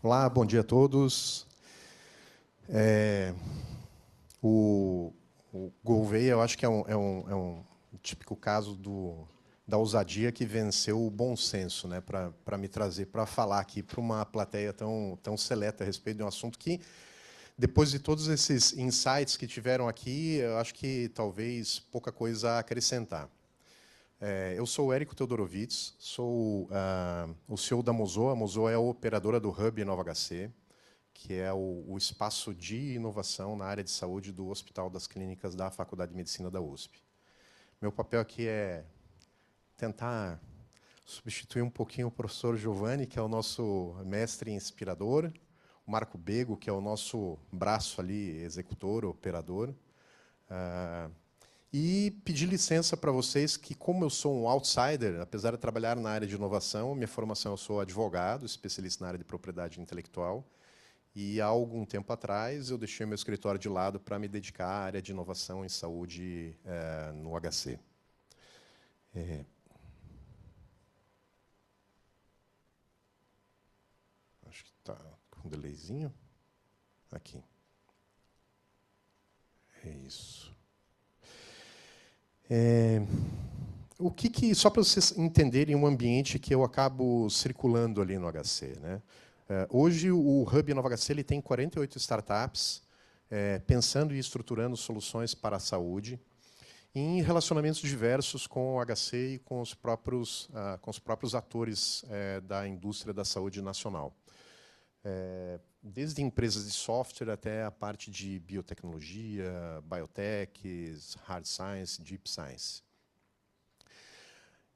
Olá, bom dia a todos. O Gouveia, eu acho que é um típico caso da ousadia que venceu o bom senso, né, para me trazer, para falar aqui para uma plateia tão seleta a respeito de um assunto que, depois de todos esses insights que tiveram aqui, eu acho que talvez pouca coisa a acrescentar. Eu sou o Érico Teodorovitz, sou o CEO da Mozoa. A Mozoa é a operadora do Hub Nova HC, que é o espaço de inovação na área de saúde do Hospital das Clínicas da Faculdade de Medicina da USP. Meu papel aqui é tentar substituir um pouquinho o professor Giovanni, que é o nosso mestre inspirador, o Marco Bego, que é o nosso braço ali, executor, operador, e pedir licença para vocês que, como eu sou um outsider, apesar de trabalhar na área de inovação, minha formação eu sou advogado, especialista na área de propriedade intelectual, e há algum tempo atrás eu deixei meu escritório de lado para me dedicar à área de inovação em saúde no HC. Acho que está com um delayzinho. Aqui. É isso. Só para vocês entenderem um ambiente que eu acabo circulando ali no HC, né? Hoje, o Hub Nova HC ele tem 48 startups pensando e estruturando soluções para a saúde, em relacionamentos diversos com o HC e com os próprios atores da indústria da saúde nacional. Desde empresas de software até a parte de biotecnologia, biotechs, hard science, deep science.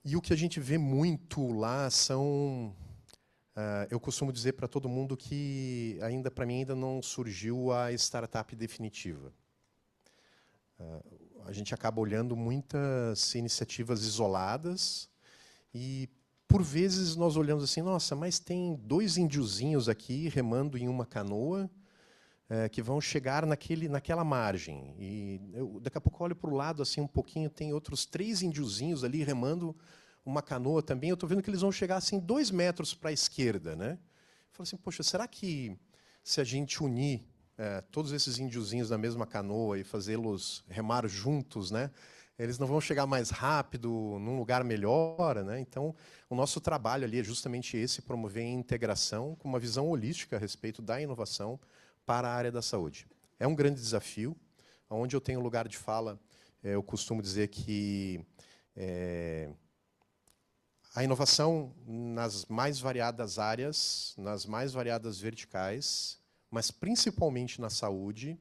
E o que a gente vê muito lá são... eu costumo dizer para todo mundo que, para mim, ainda não surgiu a startup definitiva. A gente acaba olhando muitas iniciativas isoladas e, por vezes, nós olhamos assim, nossa, mas tem 2 índiozinhos aqui remando em uma canoa que vão chegar naquela margem. E daqui a pouco eu olho para o lado assim um pouquinho, tem outros 3 índiozinhos ali remando uma canoa também. Eu estou vendo que eles vão chegar assim 2 metros para a esquerda, né? Eu falo assim, poxa, será que se a gente unir todos esses índiozinhos na mesma canoa e fazê-los remar juntos, né, eles não vão chegar mais rápido, num lugar melhor, né? Então, o nosso trabalho ali é justamente esse, promover a integração com uma visão holística a respeito da inovação para a área da saúde. É um grande desafio, onde eu tenho lugar de fala, eu costumo dizer que a inovação nas mais variadas áreas, nas mais variadas verticais, mas principalmente na saúde,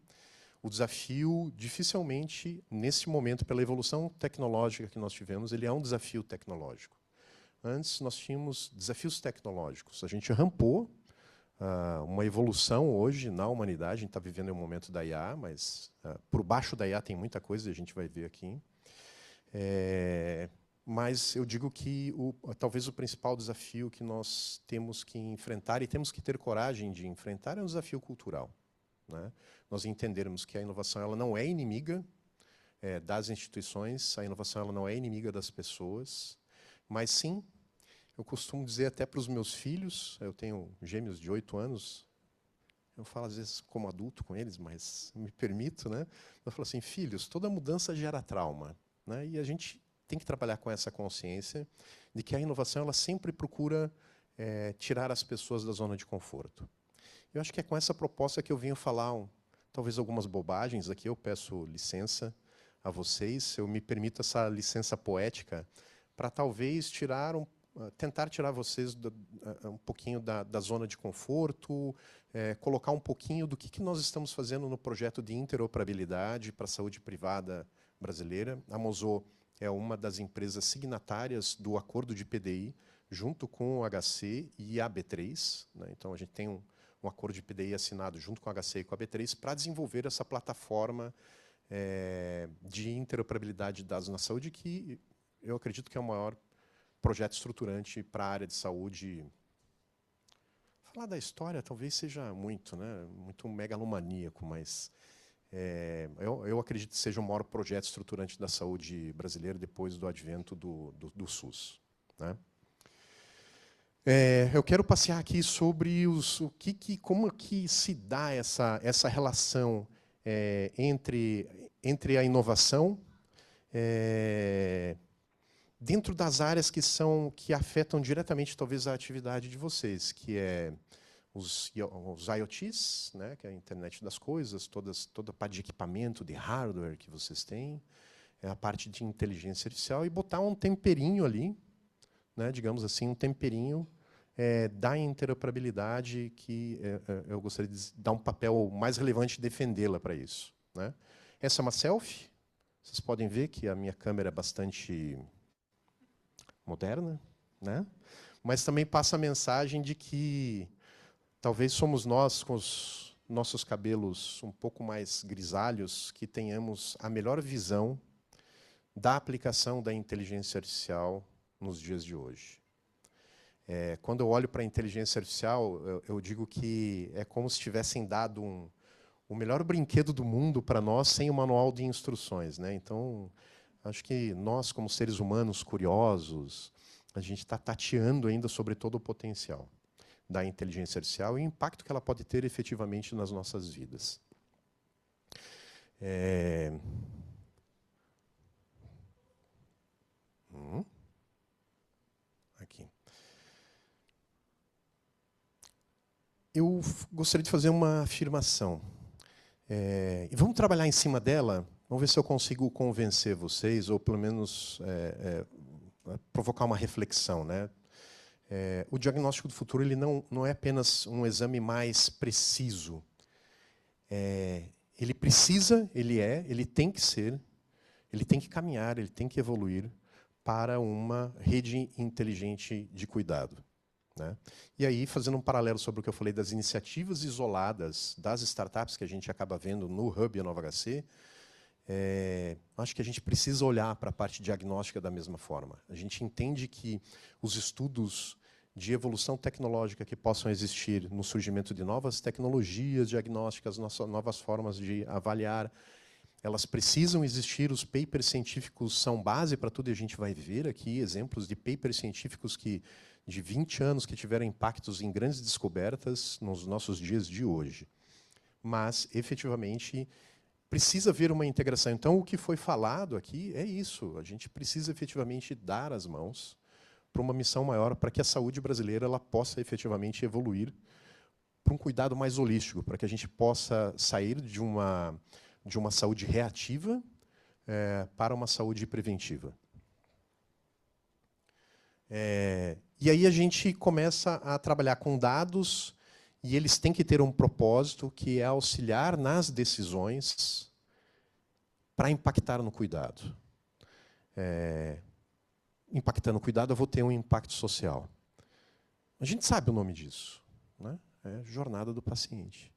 o desafio, dificilmente, nesse momento, pela evolução tecnológica que nós tivemos, ele é um desafio tecnológico. Antes, nós tínhamos desafios tecnológicos. A gente rampou uma evolução hoje na humanidade. A gente está vivendo um momento da IA, mas por baixo da IA tem muita coisa, e a gente vai ver aqui. Mas eu digo que talvez o principal desafio que nós temos que enfrentar, e temos que ter coragem de enfrentar, é um desafio cultural, né? Nós entendermos que a inovação ela não é inimiga das instituições, a inovação ela não é inimiga das pessoas, mas sim, eu costumo dizer até para os meus filhos, eu tenho gêmeos de 8 anos, eu falo às vezes como adulto com eles, mas me permito, né? Eu falo assim, filhos, toda mudança gera trauma, né? E a gente tem que trabalhar com essa consciência de que a inovação ela sempre procura tirar as pessoas da zona de conforto. Eu acho que é com essa proposta que eu venho falar talvez algumas bobagens aqui. Eu peço licença a vocês, eu me permito essa licença poética para talvez tentar tirar vocês um pouquinho da zona de conforto, colocar um pouquinho do que nós estamos fazendo no projeto de interoperabilidade para a saúde privada brasileira. A Mozoa é uma das empresas signatárias do acordo de PDI, junto com o HC e a B3. Né? Então, a gente tem um acordo de PDI assinado junto com a HC e com a B3 para desenvolver essa plataforma de interoperabilidade de dados na saúde, que eu acredito que é o maior projeto estruturante para a área de saúde. Falar da história talvez seja muito, né? Muito megalomaníaco, mas eu acredito que seja o maior projeto estruturante da saúde brasileira depois do advento do SUS, né? Eu quero passear aqui sobre como que se dá essa relação entre a inovação dentro das áreas que afetam diretamente, talvez, a atividade de vocês, que é os IoTs, né, que é a internet das coisas, toda a parte de equipamento, de hardware que vocês têm, a parte de inteligência artificial, e botar um temperinho ali, né, digamos assim, um temperinho da interoperabilidade, que eu gostaria de dar um papel mais relevante e defendê-la para isso, né? Essa é uma selfie. Vocês podem ver que a minha câmera é bastante moderna, né? Mas também passa a mensagem de que talvez somos nós, com os nossos cabelos um pouco mais grisalhos, que tenhamos a melhor visão da aplicação da inteligência artificial nos dias de hoje. Quando eu olho para a inteligência artificial, eu digo que é como se tivessem dado o melhor brinquedo do mundo para nós sem o manual de instruções, né? Então, acho que nós, como seres humanos curiosos, a gente está tateando ainda sobre todo o potencial da inteligência artificial e o impacto que ela pode ter efetivamente nas nossas vidas. Aqui. Eu gostaria de fazer uma afirmação. E vamos trabalhar em cima dela. Vamos ver se eu consigo convencer vocês, ou pelo menos provocar uma reflexão, né? O diagnóstico do futuro ele não é apenas um exame mais preciso. Ele precisa, ele tem que ser, ele tem que caminhar, ele tem que evoluir para uma rede inteligente de cuidado, né? E aí, fazendo um paralelo sobre o que eu falei das iniciativas isoladas das startups que a gente acaba vendo no Hub e Nova HC, acho que a gente precisa olhar para a parte diagnóstica da mesma forma. A gente entende que os estudos de evolução tecnológica que possam existir no surgimento de novas tecnologias diagnósticas, novas formas de avaliar, elas precisam existir, os papers científicos são base para tudo, e a gente vai ver aqui exemplos de papers científicos de 20 anos que tiveram impactos em grandes descobertas nos nossos dias de hoje. Mas, efetivamente, precisa haver uma integração. Então, o que foi falado aqui é isso. A gente precisa, efetivamente, dar as mãos para uma missão maior, para que a saúde brasileira ela possa, efetivamente, evoluir para um cuidado mais holístico, para que a gente possa sair de uma saúde reativa para uma saúde preventiva. E aí a gente começa a trabalhar com dados, e eles têm que ter um propósito, que é auxiliar nas decisões para impactar no cuidado. Impactando o cuidado, eu vou ter um impacto social. A gente sabe o nome disso, né? É jornada do paciente.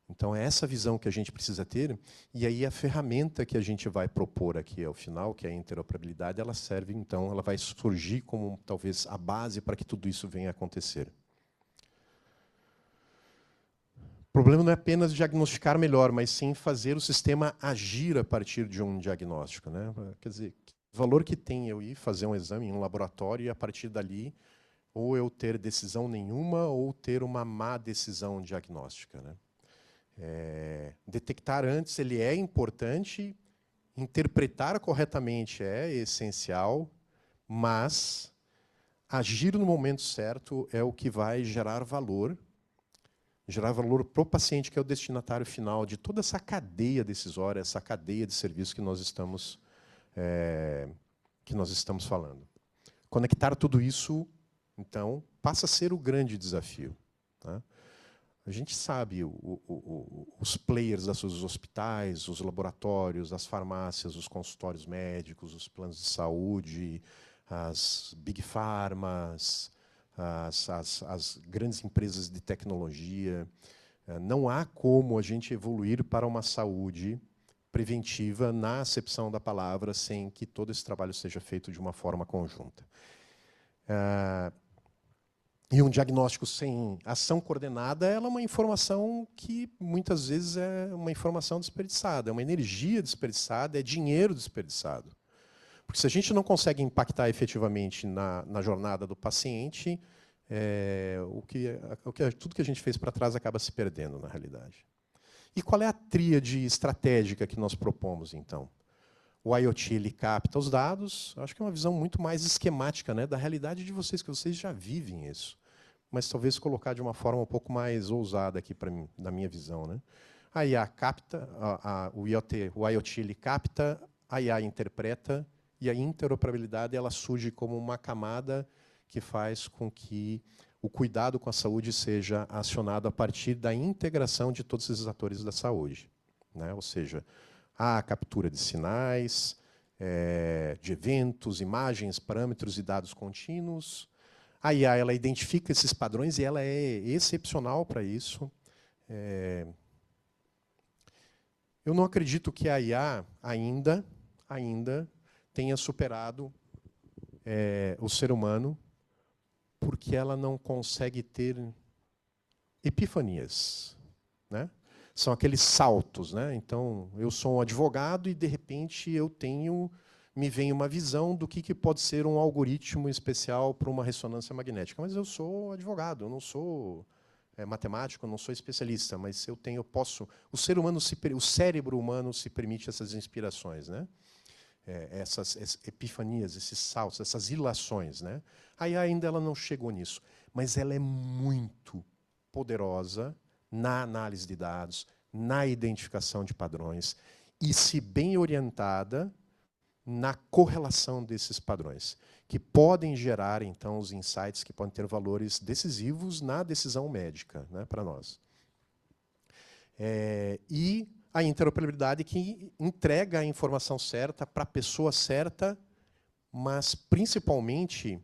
Então, é essa visão que a gente precisa ter, e aí a ferramenta que a gente vai propor aqui ao final, que é a interoperabilidade, ela serve, então, ela vai surgir como, talvez, a base para que tudo isso venha a acontecer. O problema não é apenas diagnosticar melhor, mas sim fazer o sistema agir a partir de um diagnóstico, né? Quer dizer, o valor que tem eu ir fazer um exame em um laboratório e, a partir dali, ou eu ter decisão nenhuma, ou ter uma má decisão diagnóstica, né? Detectar antes ele é importante, interpretar corretamente é essencial, mas agir no momento certo é o que vai gerar valor para o paciente, que é o destinatário final de toda essa cadeia decisória, essa cadeia de serviço que nós estamos falando. Conectar tudo isso, então, passa a ser o grande desafio, tá? A gente sabe os players dos hospitais, os laboratórios, as farmácias, os consultórios médicos, os planos de saúde, as big pharmas, as grandes empresas de tecnologia. Não há como a gente evoluir para uma saúde preventiva, na acepção da palavra, sem que todo esse trabalho seja feito de uma forma conjunta. E um diagnóstico sem ação coordenada ela é uma informação que, muitas vezes, é uma informação desperdiçada, é uma energia desperdiçada, é dinheiro desperdiçado. Porque se a gente não consegue impactar efetivamente na jornada do paciente, tudo que a gente fez para trás acaba se perdendo, na realidade. E qual é a tríade estratégica que nós propomos, então? O IoT ele capta os dados, acho que é uma visão muito mais esquemática, né, da realidade de vocês, que vocês já vivem isso. Mas talvez colocar de uma forma um pouco mais ousada aqui para mim, da minha visão, né? A IA capta, o IoT ele capta, a IA interpreta, e a interoperabilidade ela surge como uma camada que faz com que o cuidado com a saúde seja acionado a partir da integração de todos esses atores da saúde, né? Ou seja, a captura de sinais, de eventos, imagens, parâmetros e dados contínuos. A IA ela identifica esses padrões e ela é excepcional para isso. Eu não acredito que a IA ainda tenha superado o ser humano, porque ela não consegue ter epifanias, né? São aqueles saltos, né? Então, eu sou um advogado e, de repente, me vem uma visão do que pode ser um algoritmo especial para uma ressonância magnética. Mas eu sou advogado, eu não sou matemático, eu não sou especialista, mas eu posso. O cérebro humano se permite essas inspirações, né? Essas epifanias, esses saltos, essas ilações, né? A IA ainda ela não chegou nisso, mas ela é muito poderosa na análise de dados, na identificação de padrões e, se bem orientada, na correlação desses padrões, que podem gerar, então, os insights que podem ter valores decisivos na decisão médica, né, para nós. E a interoperabilidade que entrega a informação certa para a pessoa certa, mas, principalmente,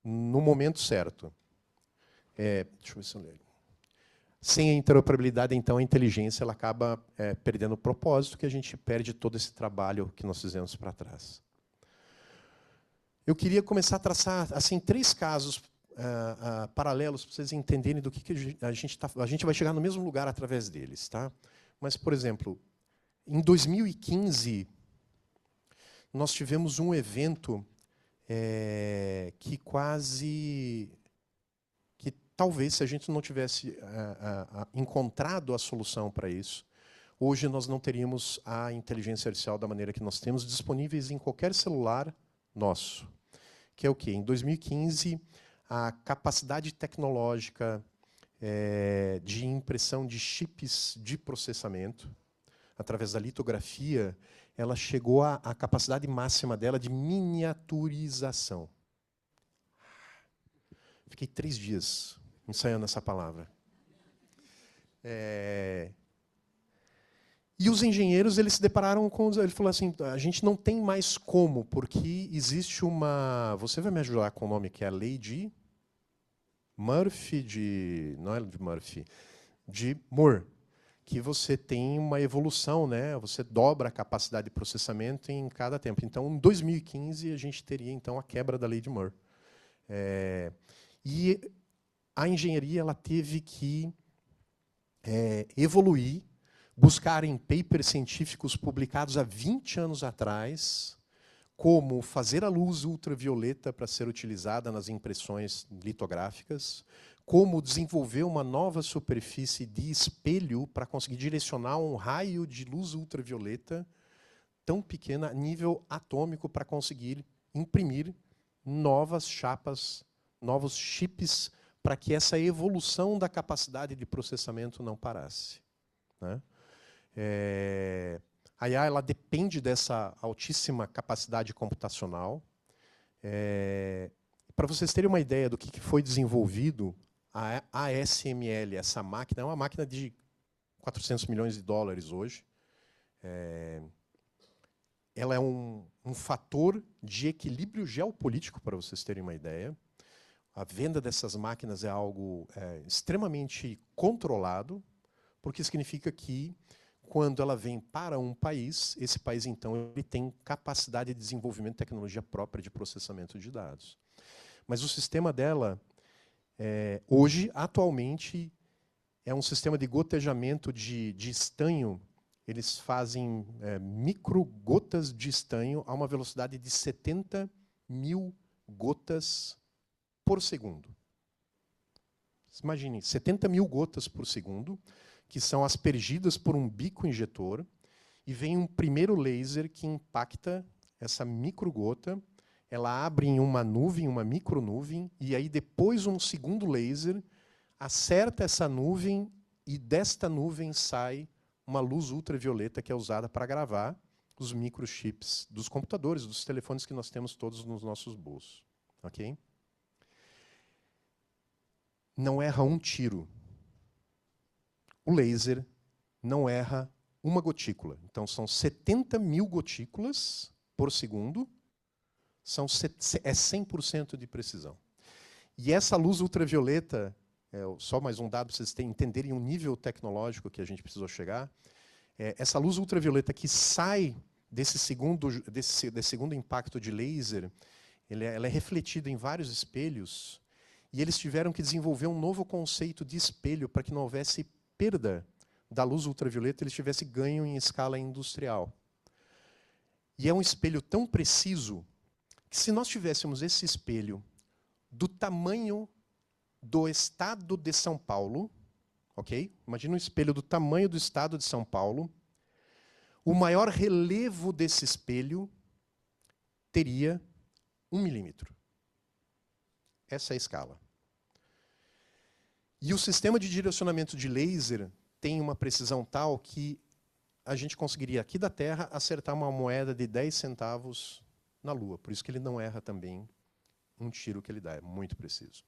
no momento certo. Deixa eu ver se eu leio. Sem a interoperabilidade, então, a inteligência ela acaba perdendo o propósito, que a gente perde todo esse trabalho que nós fizemos para trás. Eu queria começar a traçar assim 3 casos paralelos para vocês entenderem do que a gente vai chegar no mesmo lugar através deles, tá? Mas, por exemplo, em 2015, nós tivemos um evento que talvez, se a gente não tivesse encontrado a solução para isso, hoje nós não teríamos a inteligência artificial da maneira que nós temos disponíveis em qualquer celular nosso. Que é o quê? Em 2015, a capacidade tecnológica de impressão de chips de processamento, através da litografia, ela chegou à capacidade máxima dela de miniaturização. Fiquei 3 dias ensaiando essa palavra. E os engenheiros eles se depararam com... Ele falou assim, a gente não tem mais como, porque existe uma... Você vai me ajudar com o nome, que é a lei de Murphy, não é de Murphy, de Moore, que você tem uma evolução, né? Você dobra a capacidade de processamento em cada tempo. Então, em 2015, a gente teria então a quebra da lei de Moore. E a engenharia ela teve que evoluir, buscar em papers científicos publicados há 20 anos atrás, como fazer a luz ultravioleta para ser utilizada nas impressões litográficas, como desenvolver uma nova superfície de espelho para conseguir direcionar um raio de luz ultravioleta tão pequena, a nível atômico, para conseguir imprimir novas chapas, novos chips, para que essa evolução da capacidade de processamento não parasse, né? A IA ela depende dessa altíssima capacidade computacional. Para vocês terem uma ideia do que foi desenvolvido, a ASML, essa máquina, é uma máquina de 400 milhões de dólares hoje. Ela é um fator de equilíbrio geopolítico, para vocês terem uma ideia. A venda dessas máquinas é algo extremamente controlado, porque significa que, quando ela vem para um país, esse país, então, ele tem capacidade de desenvolvimento de tecnologia própria de processamento de dados. Mas o sistema dela, hoje, atualmente, é um sistema de gotejamento de estanho. Eles fazem microgotas de estanho a uma velocidade de 70 mil gotas por segundo. Imaginem, 70 mil gotas por segundo, que são aspergidas por um bico injetor, e vem um primeiro laser que impacta essa microgota, ela abre em uma nuvem, uma micronuvem, e aí depois um segundo laser acerta essa nuvem, e desta nuvem sai uma luz ultravioleta que é usada para gravar os microchips dos computadores, dos telefones que nós temos todos nos nossos bolsos. Ok? Não erra um tiro. O laser não erra uma gotícula. Então, são 70 mil gotículas por segundo, é 100% de precisão. E essa luz ultravioleta, só mais um dado para vocês entenderem o nível tecnológico que a gente precisou chegar, essa luz ultravioleta que sai desse segundo impacto de laser, ela é refletida em vários espelhos, e eles tiveram que desenvolver um novo conceito de espelho para que não houvesse perda da luz ultravioleta, eles tivessem ganho em escala industrial. E é um espelho tão preciso que, se nós tivéssemos esse espelho do tamanho do estado de São Paulo, ok? Imagina um espelho do tamanho do estado de São Paulo, o maior relevo desse espelho teria 1 milímetro. Essa é a escala. E o sistema de direcionamento de laser tem uma precisão tal que a gente conseguiria, aqui da Terra, acertar uma moeda de 10 centavos na Lua. Por isso que ele não erra também um tiro que ele dá, é muito preciso.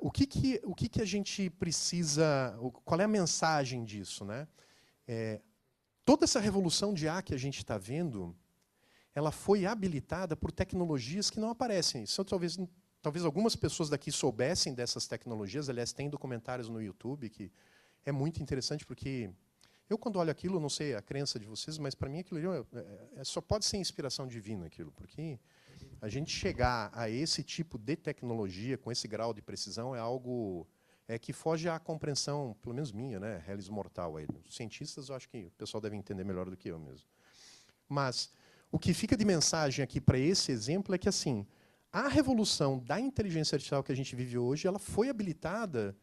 O que a gente precisa... Qual é a mensagem disso, né? Toda essa revolução de IA que a gente está vendo, ela foi habilitada por tecnologias que não aparecem. Isso, talvez algumas pessoas daqui soubessem dessas tecnologias. Aliás, tem documentários no YouTube que é muito interessante, porque eu, quando olho aquilo, não sei a crença de vocês, mas para mim aquilo só pode ser inspiração divina, aquilo, porque a gente chegar a esse tipo de tecnologia, com esse grau de precisão, é algo que foge à compreensão, pelo menos minha, né, relis mortal. Os cientistas, eu acho que o pessoal deve entender melhor do que eu mesmo. Mas o que fica de mensagem aqui para esse exemplo é que, assim, a revolução da inteligência artificial que a gente vive hoje, ela foi habilitada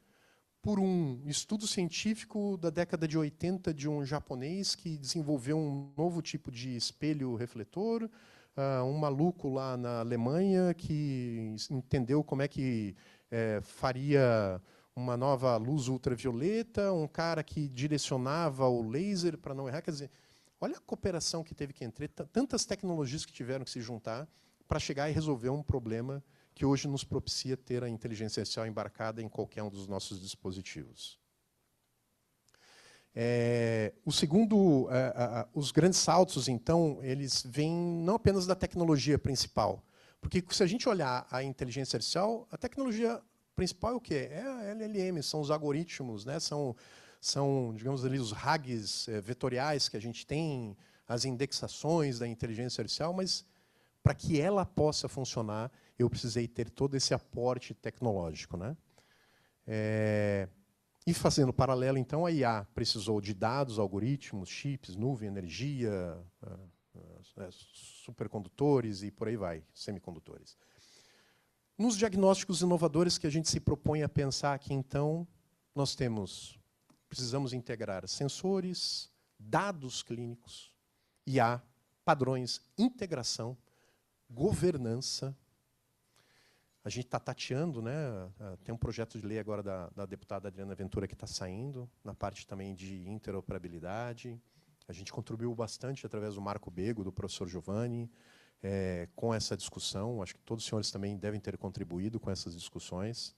por um estudo científico da década de 80 de um japonês que desenvolveu um novo tipo de espelho refletor, um maluco lá na Alemanha que entendeu como é que faria uma nova luz ultravioleta, um cara que direcionava o laser para não errar. Quer dizer, olha a cooperação que teve que entre tantas tecnologias que tiveram que se juntar para chegar e resolver um problema que hoje nos propicia ter a inteligência artificial embarcada em qualquer um dos nossos dispositivos. Os grandes saltos, então, eles vêm não apenas da tecnologia principal, porque se a gente olhar a inteligência artificial, a tecnologia principal é o quê? É a LLM, são os algoritmos, né? São, digamos ali, os RAGs vetoriais que a gente tem, as indexações da inteligência artificial, mas para que ela possa funcionar, eu precisei ter todo esse aporte tecnológico, né? E fazendo paralelo, então, a IA precisou de dados, algoritmos, chips, nuvem, energia, supercondutores e por aí vai, semicondutores. Nos diagnósticos inovadores que a gente se propõe a pensar aqui, então, nós precisamos integrar sensores, dados clínicos, IA, padrões, integração, governança. A gente está tateando, né? Tem um projeto de lei agora da deputada Adriana Ventura que está saindo, na parte também de interoperabilidade. A gente contribuiu bastante através do Marco Bego, do professor Giovanni, com essa discussão. Acho que todos os senhores também devem ter contribuído com essas discussões,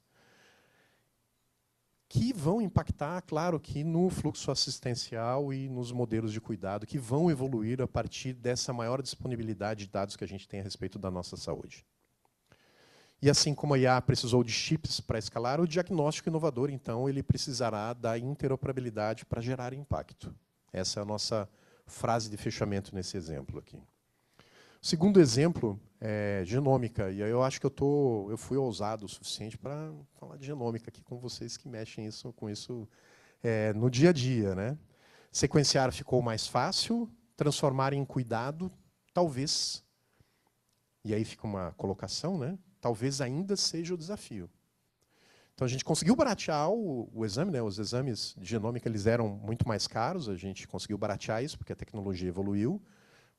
que vão impactar, claro, que no fluxo assistencial e nos modelos de cuidado, que vão evoluir a partir dessa maior disponibilidade de dados que a gente tem a respeito da nossa saúde. E assim como a IA precisou de chips para escalar, o diagnóstico inovador, então, ele precisará da interoperabilidade para gerar impacto. Essa é a nossa frase de fechamento nesse exemplo aqui. O segundo exemplo é genômica, e aí eu acho que eu fui ousado o suficiente para falar de genômica aqui com vocês que mexem com isso no dia a dia, né? Sequenciar ficou mais fácil, transformar em cuidado, talvez, e aí fica uma colocação, né? Talvez ainda seja o desafio. Então, a gente conseguiu baratear o exame, né? Os exames de genômica eles eram muito mais caros, a gente conseguiu baratear isso, porque a tecnologia evoluiu,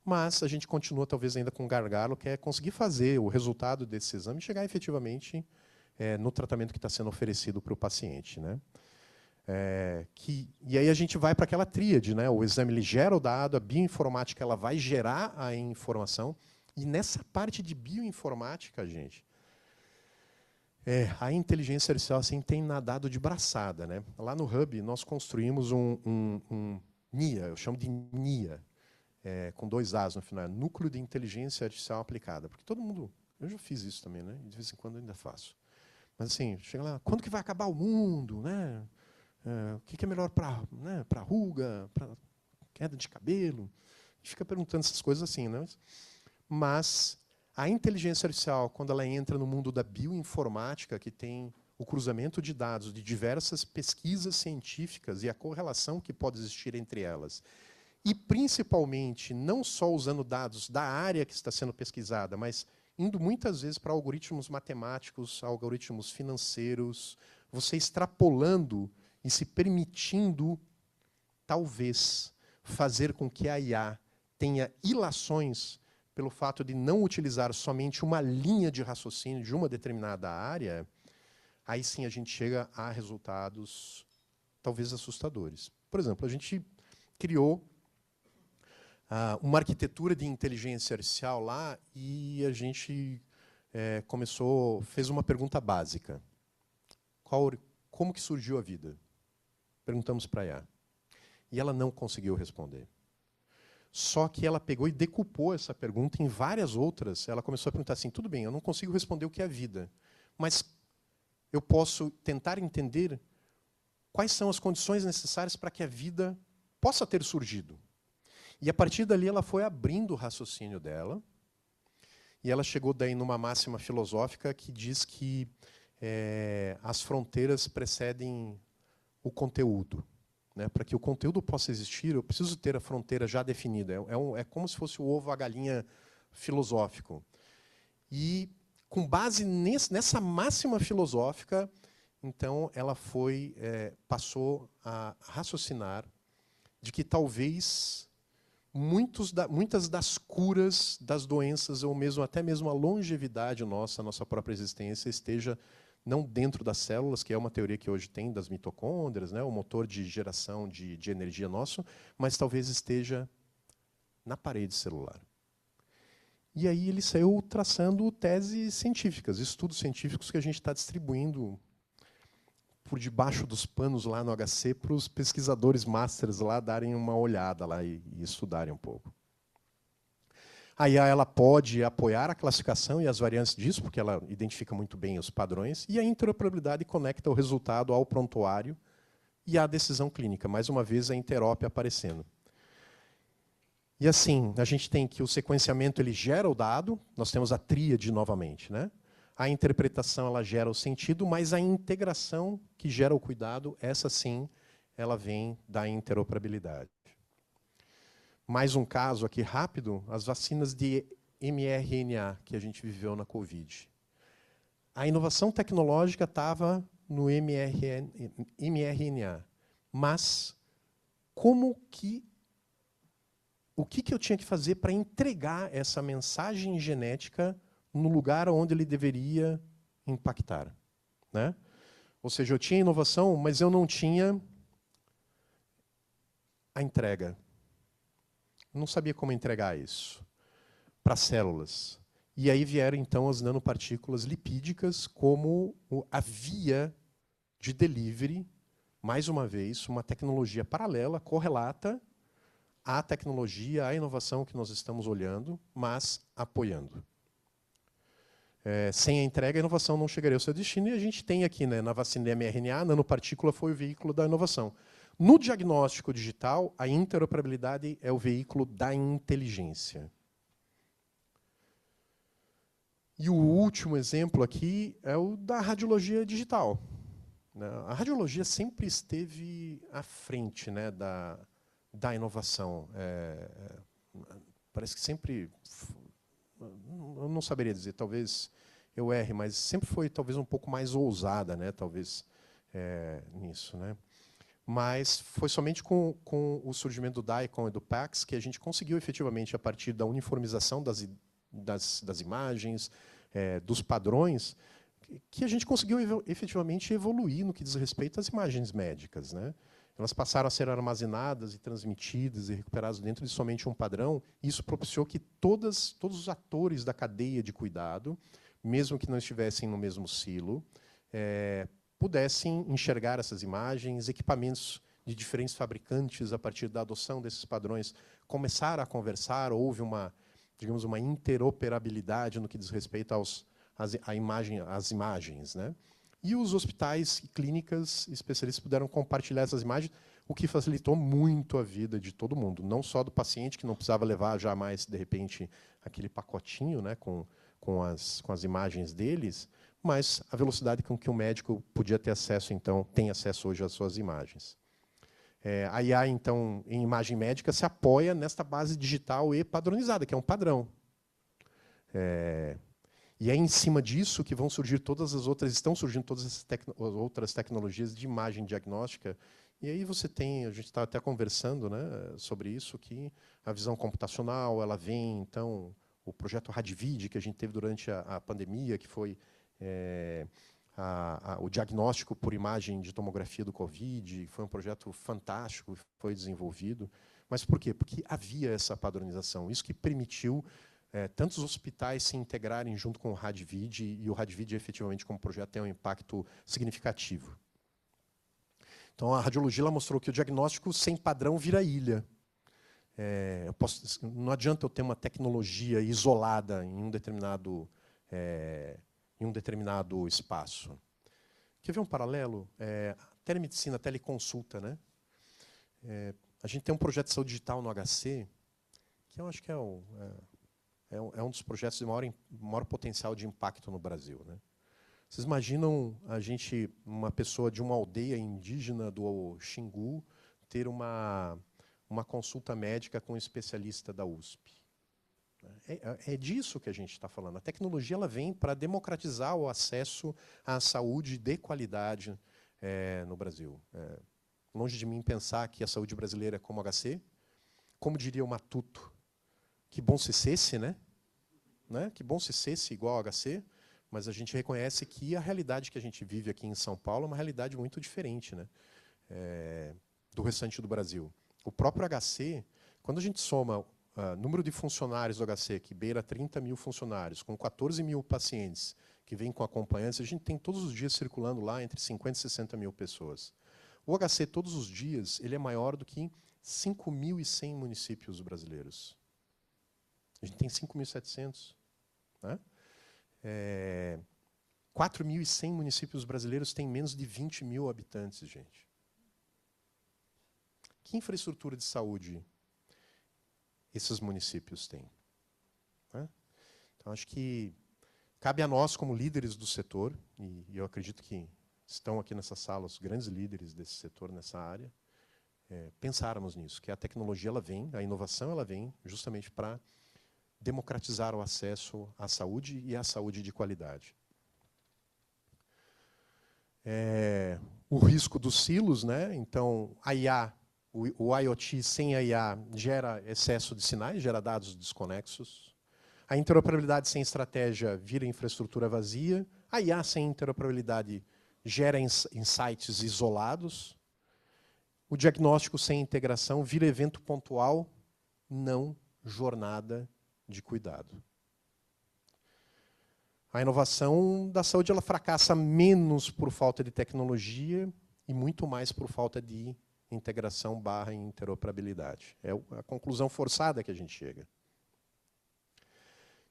mas a gente continua, talvez, ainda com um gargalo, que é conseguir fazer o resultado desse exame chegar efetivamente no tratamento que está sendo oferecido para o paciente, né? E aí a gente vai para aquela tríade, né? O exame ele gera o dado, a bioinformática ela vai gerar a informação, e nessa parte de bioinformática, gente, a inteligência artificial assim, tem nadado de braçada, né? Lá no Hub, nós construímos um NIA, eu chamo de NIA, com 2 As no final, Núcleo de Inteligência Artificial Aplicada. Porque todo mundo... Eu já fiz isso também, né? De vez em quando eu ainda faço. Mas assim, chega lá, quando que vai acabar o mundo? Né? O que é melhor para, né, para ruga, para queda de cabelo? A gente fica perguntando essas coisas assim, né? Mas a inteligência artificial, quando ela entra no mundo da bioinformática, que tem o cruzamento de dados de diversas pesquisas científicas e a correlação que pode existir entre elas, e principalmente não só usando dados da área que está sendo pesquisada, mas indo muitas vezes para algoritmos matemáticos, algoritmos financeiros, você extrapolando e se permitindo, talvez, fazer com que a IA tenha ilações pelo fato de não utilizar somente uma linha de raciocínio de uma determinada área, aí sim a gente chega a resultados talvez assustadores. Por exemplo, a gente criou uma arquitetura de inteligência artificial lá e a gente fez uma pergunta básica. Como que surgiu a vida? Perguntamos para a IA. E ela não conseguiu responder. Só que ela pegou e decupou essa pergunta em várias outras. Ela começou a perguntar assim, tudo bem, eu não consigo responder o que é a vida, mas eu posso tentar entender quais são as condições necessárias para que a vida possa ter surgido. E a partir dali ela foi abrindo o raciocínio dela, e ela chegou daí numa máxima filosófica que diz que as fronteiras precedem o conteúdo. Né? Para que o conteúdo possa existir, eu preciso ter a fronteira já definida. É como se fosse o ovo a galinha filosófico. E, com base nessa máxima filosófica, então, ela passou a raciocinar de que talvez muitas das curas das doenças, ou mesmo até mesmo a longevidade nossa, a nossa própria existência, esteja não dentro das células, que é uma teoria que hoje tem das mitocôndrias, né, o motor de geração de energia nosso, mas talvez esteja na parede celular. E aí ele saiu traçando teses científicas, estudos científicos que a gente está distribuindo por debaixo dos panos lá no HC para os pesquisadores masters lá darem uma olhada lá e estudarem um pouco. A IA ela pode apoiar a classificação e as variantes disso, porque ela identifica muito bem os padrões, e a interoperabilidade conecta o resultado ao prontuário e à decisão clínica. Mais uma vez, a interópia aparecendo. E assim, a gente tem que o sequenciamento ele gera o dado, nós temos a tríade novamente, né? A interpretação ela gera o sentido, mas a integração que gera o cuidado, essa sim, ela vem da interoperabilidade. Mais um caso aqui rápido, as vacinas de mRNA que a gente viveu na Covid. A inovação tecnológica estava no mRNA, mas o que eu tinha que fazer para entregar essa mensagem genética no lugar onde ele deveria impactar, né? Ou seja, eu tinha inovação, mas eu não tinha a entrega. Eu não sabia como entregar isso para células. E aí vieram, então, as nanopartículas lipídicas como a via de delivery, mais uma vez, uma tecnologia paralela, correlata à tecnologia, à inovação que nós estamos olhando, mas apoiando. Sem a entrega, a inovação não chegaria ao seu destino, e a gente tem aqui, né, na vacina de mRNA, a nanopartícula foi o veículo da inovação. No diagnóstico digital, a interoperabilidade é o veículo da inteligência. E o último exemplo aqui é o da radiologia digital. A radiologia sempre esteve à frente, né, da inovação. Parece que sempre... Eu não saberia dizer, talvez eu erre, mas sempre foi talvez um pouco mais ousada, né? Talvez nisso, né? Mas foi somente com o surgimento do DICOM e do PAX que a gente conseguiu efetivamente, a partir da uniformização das imagens, dos padrões, que a gente conseguiu efetivamente evoluir no que diz respeito às imagens médicas, né? Elas passaram a ser armazenadas e transmitidas e recuperadas dentro de somente um padrão, e isso propiciou que todos os atores da cadeia de cuidado, mesmo que não estivessem no mesmo silo, pudessem enxergar essas imagens. Equipamentos de diferentes fabricantes, a partir da adoção desses padrões, começaram a conversar, houve digamos, uma interoperabilidade no que diz respeito às imagens, né? E os hospitais e clínicas especialistas puderam compartilhar essas imagens, o que facilitou muito a vida de todo mundo, não só do paciente, que não precisava levar já mais, de repente, aquele pacotinho, né, com as imagens deles, mas a velocidade com que o médico podia ter acesso, então, tem acesso hoje às suas imagens. A IA, então, em imagem médica, se apoia nesta base digital e padronizada, que é um padrão. E é em cima disso que vão surgir estão surgindo todas as outras tecnologias de imagem diagnóstica. E aí você tem, a gente está até conversando, né, sobre isso, que a visão computacional, ela vem, então, o projeto RadVid, que a gente teve durante a pandemia, que foi o diagnóstico por imagem de tomografia do Covid, foi um projeto fantástico, foi desenvolvido. Mas por quê? Porque havia essa padronização. Isso que permitiu tantos hospitais se integrarem junto com o RadVid, e o RadVid, efetivamente, como projeto, tem um impacto significativo. Então, a radiologia ela mostrou que o diagnóstico sem padrão vira ilha. Não adianta eu ter uma tecnologia isolada em um determinado espaço. Quer ver um paralelo? Telemedicina, teleconsulta, né? A gente tem um projeto de saúde digital no HC, que eu acho que é um dos projetos de maior potencial de impacto no Brasil, né? Vocês imaginam uma pessoa de uma aldeia indígena do Xingu, ter uma consulta médica com um especialista da USP? É disso que a gente está falando. A tecnologia ela vem para democratizar o acesso à saúde de qualidade no Brasil. Longe de mim pensar que a saúde brasileira é como o HC. Como diria o Matuto, que bom se cesse, né? Que bom se cesse igual ao HC, mas a gente reconhece que a realidade que a gente vive aqui em São Paulo é uma realidade muito diferente, né, do restante do Brasil. O próprio HC, quando a gente soma número de funcionários do HC, que beira 30 mil funcionários, com 14 mil pacientes que vêm com acompanhantes, a gente tem todos os dias circulando lá entre 50 e 60 mil pessoas. O HC, todos os dias, ele é maior do que 5.100 municípios brasileiros. A gente tem 5.700. Né? 4.100 municípios brasileiros têm menos de 20 mil habitantes, gente. Que infraestrutura de saúde esses municípios têm? Né? Então, acho que cabe a nós, como líderes do setor, e eu acredito que estão aqui nessa sala os grandes líderes desse setor, nessa área, pensarmos nisso, que a tecnologia ela vem, a inovação ela vem justamente para democratizar o acesso à saúde e à saúde de qualidade. O risco dos silos, né? Então, a IA, o IoT sem a IA gera excesso de sinais, gera dados desconexos. A interoperabilidade sem estratégia vira infraestrutura vazia. A IA sem interoperabilidade gera insights isolados. O diagnóstico sem integração vira evento pontual, não jornada de cuidado. A inovação da saúde ela fracassa menos por falta de tecnologia e muito mais por falta de integração / interoperabilidade. É a conclusão forçada que a gente chega.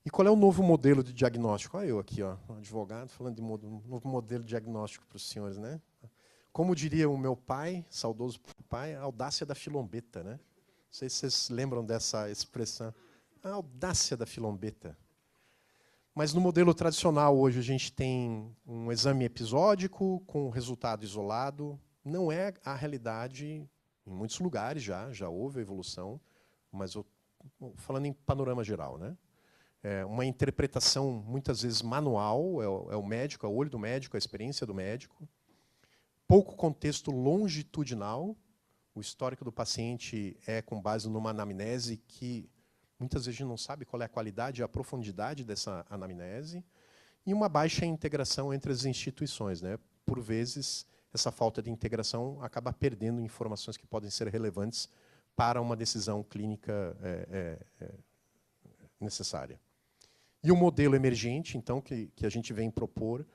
E qual é o novo modelo de diagnóstico? Olha eu aqui, um advogado, falando de novo modelo de diagnóstico para os senhores, né? Como diria o meu pai, saudoso pai, a audácia da filombeta, né? Não sei se vocês lembram dessa expressão. A audácia da filombeta. Mas no modelo tradicional, hoje, a gente tem um exame episódico com resultado isolado. Não é a realidade, em muitos lugares já houve evolução, mas falando em panorama geral, né? uma interpretação, muitas vezes, manual, é o médico, é o olho do médico, a experiência do médico. Pouco contexto longitudinal. O histórico do paciente é com base numa anamnese que, muitas vezes, a gente não sabe qual é a qualidade e a profundidade dessa anamnese. E uma baixa integração entre as instituições, né? Por vezes, essa falta de integração acaba perdendo informações que podem ser relevantes para uma decisão clínica necessária. E o modelo emergente, então, que a gente vem propor,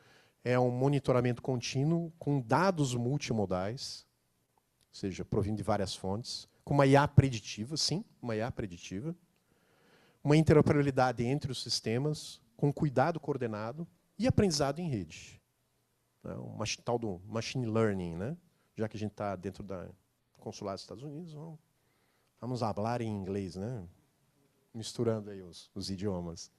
é um monitoramento contínuo com dados multimodais, ou seja, provindo de várias fontes, com uma IA preditiva, sim, uma IA preditiva, uma interoperabilidade entre os sistemas, com cuidado coordenado e aprendizado em rede. Um tal do machine learning, né? Já que a gente está dentro da consulado dos Estados Unidos, vamos falar em inglês, né? Misturando aí os idiomas.